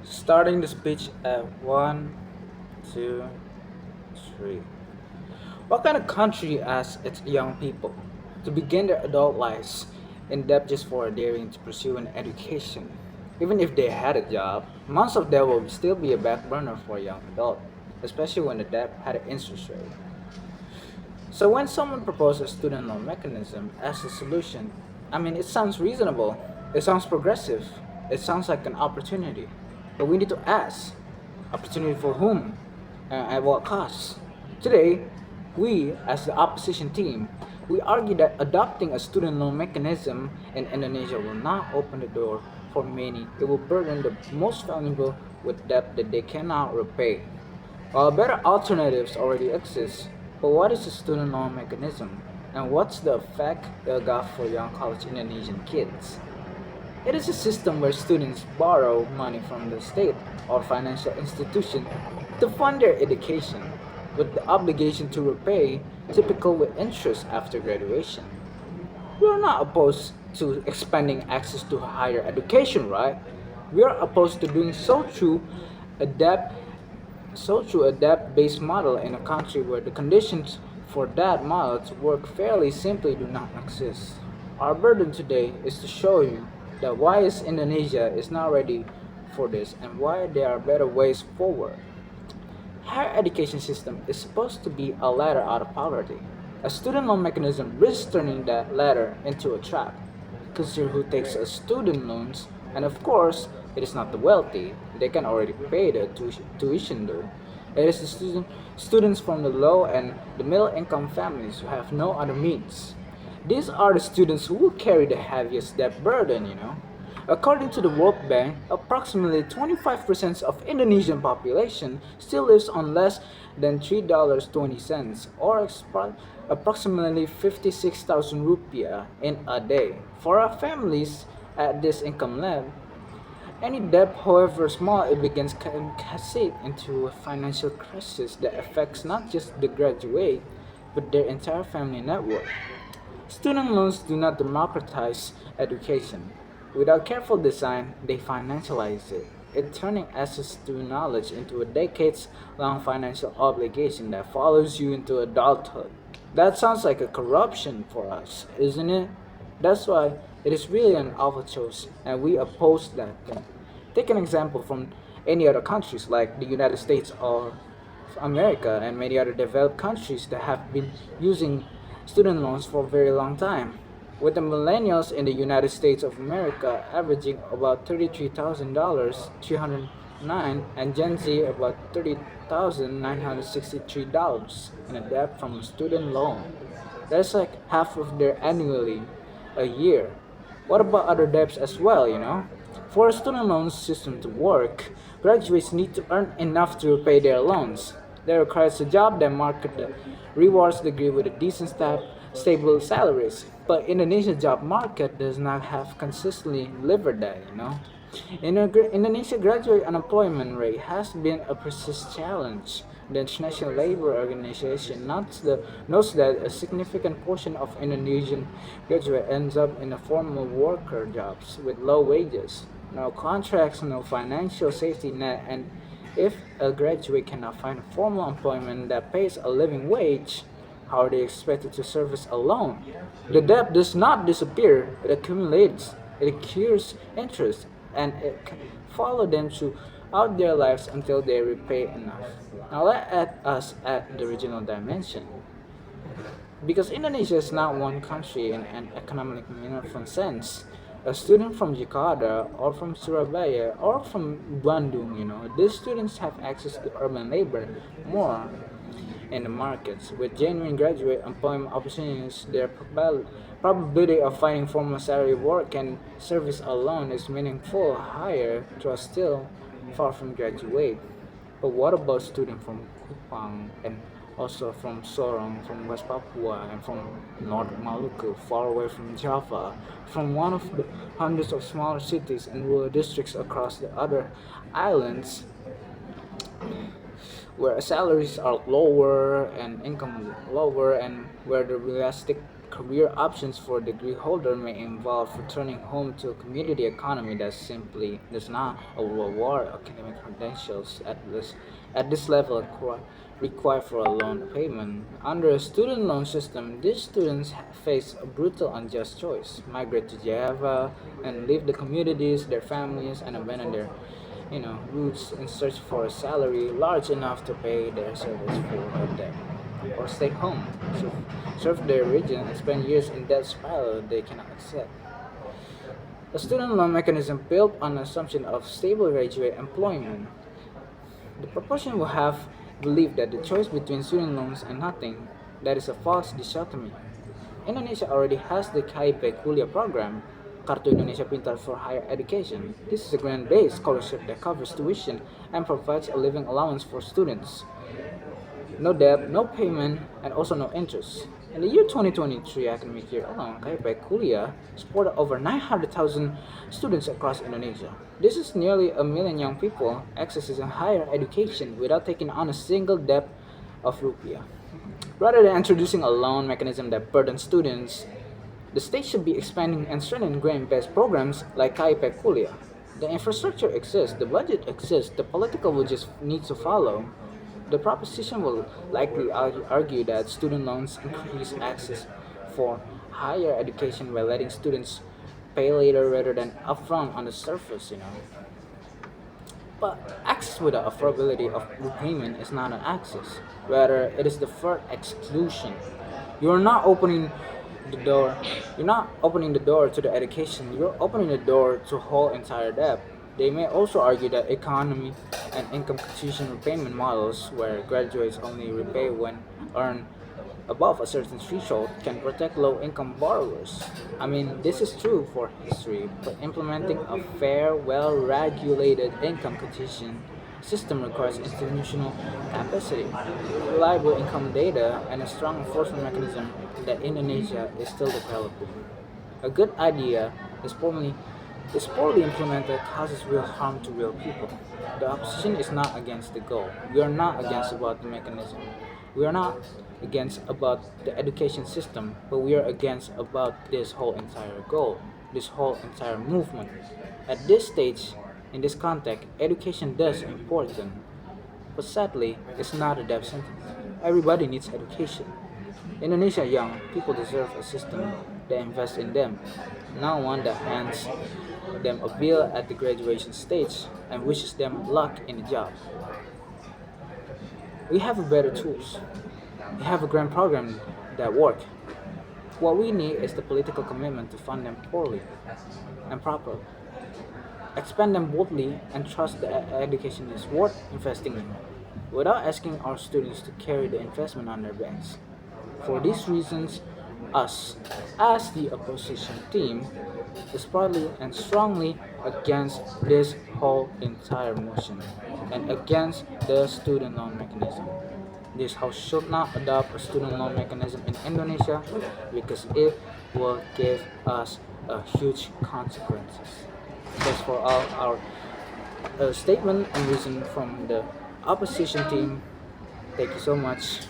Starting the speech at one, two, three. What kind of country asks its young people to begin their adult lives in debt just for daring to pursue an education? Even if they had a job, most of them will still be a back burner for a young adult, especially when the debt had an interest rate. So when someone proposes a student loan mechanism as a solution, it sounds reasonable, it sounds progressive, it sounds like an opportunity. But we need to ask, opportunity for whom? At what cost? Today, we, as the opposition team, we argue that adopting a student loan mechanism in Indonesia will not open the door for many. It will burden the most vulnerable with debt that they cannot repay. While better alternatives already exist, but what is a student loan mechanism? And what's the effect it'll got for young college Indonesian kids? It is a system where students borrow money from the state or financial institution to fund their education, with the obligation to repay, typical with interest after graduation. We are not opposed to expanding access to higher education, right? We are opposed to doing so through a debt based model in a country where the conditions for that model to work fairly simply do not exist. Our burden today is to show you that why is Indonesia is not ready for this and why there are better ways forward. Higher education system is supposed to be a ladder out of poverty. A student loan mechanism risks turning that ladder into a trap. Consider who takes a student loans, and of course, it is not the wealthy. They can already pay the tuition though. It is the students from the low and the middle income families who have no other means. These are the students who will carry the heaviest debt burden. According to the World Bank, approximately 25% of Indonesian population still lives on less than $3.20 or approximately 56,000 rupiah in a day. For our families at this income level, any debt, however small, it begins to cascade into a financial crisis that affects not just the graduate, but their entire family network. Student loans do not democratize education. Without careful design, they financialize it turning access to knowledge into a decades long financial obligation that follows you into adulthood. That sounds like a corruption for us, isn't it? That's why it is really an awful choice, and we oppose that thing. Take an example from any other countries like the United States or America and many other developed countries that have been using student loans for a very long time. With the millennials in the United States of America averaging about $33,000, 309, and Gen Z about $30,963 in a debt from a student loan. That's like half of their annually a year. What about other debts as well? For a student loan system to work, graduates need to earn enough to repay their loans. That requires a job that market rewards degree with a decent stable salaries. But Indonesia's job market does not have consistently delivered that. Indonesia graduate unemployment rate has been a persistent challenge. The International Labor Organization notes that a significant portion of Indonesian graduate ends up in a formal worker jobs with low wages, no contracts, no financial safety net, and if a graduate cannot find formal employment that pays a living wage, how are they expected to service a loan? The debt does not disappear, it accumulates, it accrues interest, and it can follow them throughout their lives until they repay enough. Now let us add the regional dimension. Because Indonesia is not one country in an economic meaningful sense. A student from Jakarta or from Surabaya or from Bandung, these students have access to urban labor more in the markets. With genuine graduate employment opportunities, their probability of finding formal salary work and service alone is meaningful higher to us still far from graduate. But what about students from Kupang and also from Sorong, from West Papua, and from North Maluku, far away from Java, from one of the hundreds of smaller cities and rural districts across the other islands where salaries are lower and income lower and where the realistic Career options for degree holder may involve returning home to a community economy that simply does not reward academic credentials at this level required for a loan payment. Under a student loan system, these students face a brutal unjust choice: migrate to Java and leave the communities, their families, and abandon their roots in search for a salary large enough to pay their service for a debt, or stay home, serve their region, and spend years in debt spiral they cannot accept. A student loan mechanism built on the assumption of stable graduate employment. The proportion will have believed that the choice between student loans and nothing, that is a false dichotomy. Indonesia already has the KIP Kuliah program, Kartu Indonesia Pintar for Higher Education. This is a grant-based scholarship that covers tuition and provides a living allowance for students. No debt, no payment, and also no interest. In the year 2023 academic year alone, KIP Kuliah supported over 900,000 students across Indonesia. This is nearly a million young people accessing higher education without taking on a single debt of rupiah. Rather than introducing a loan mechanism that burdens students, the state should be expanding and strengthening grant-based programs like KIP Kuliah. The infrastructure exists, the budget exists, the political will just need to follow. The proposition will likely argue that student loans increase access for higher education by letting students pay later rather than upfront on the surface. But access without affordability of repayment is not an access. Rather, it is the first exclusion. You're not opening the door. You're not opening the door to the education. You're opening the door to whole entire debt. They may also argue that economy and income contribution repayment models, where graduates only repay when earned above a certain threshold, can protect low-income borrowers. I mean, this is true for history, but implementing a fair, well-regulated income contribution system requires institutional capacity, reliable income data, and a strong enforcement mechanism that Indonesia is still developing. A good idea is poorly implemented causes real harm to real people. The opposition is not against the goal. We are not against about the mechanism. We are not against about the education system, but we are against about this whole entire goal, this whole entire movement. At this stage, in this context, education does important, but sadly, it's not a death sentence. Everybody needs education. Indonesia young people deserve a system that invests in them, not one that hands them a bill at the graduation stage and wishes them luck in a job. We have better tools. We have a grant program that work. What we need is the political commitment to fund them poorly and properly. Expand them boldly and trust that education is worth investing in, without asking our students to carry the investment on their backs. For these reasons, us, as the opposition team, is proudly and strongly against this whole entire motion and against the student loan mechanism. This House should not adopt a student loan mechanism in Indonesia because it will give us a huge consequences. That's for all our statement and reason from the opposition team. Thank you so much.